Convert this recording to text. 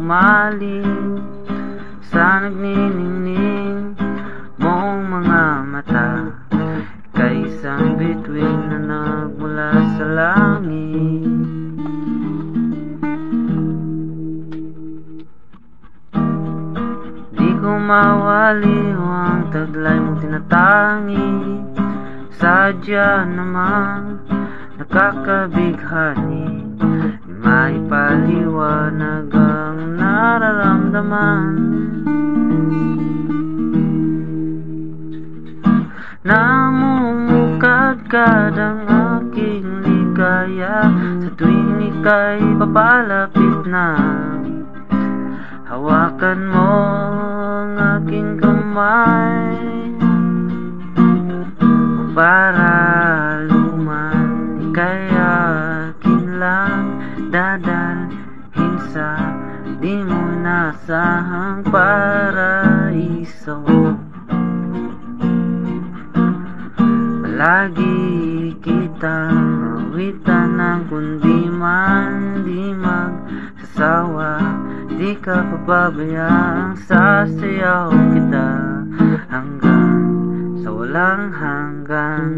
umaling sa nagniningning mong mga mata. Ika'y isang bituin na nagmula sa langit. Di ko mawaliw ang taglay mong tinatangi. Sadya naman nakakabighani, di maipaliwanag ang nararamdaman. Namumukadkad ang aking ligaya sa tuwing ika'y papalapit na. Hawakan mo ang aking kamay para luman, ika'y akin lang dadalhin sa di mo nasahang paraiso. Palagi kitang awitan ng kundi man di magsasawa. Di ka pababayang sasayaw kita hanggang sa walang hanggan.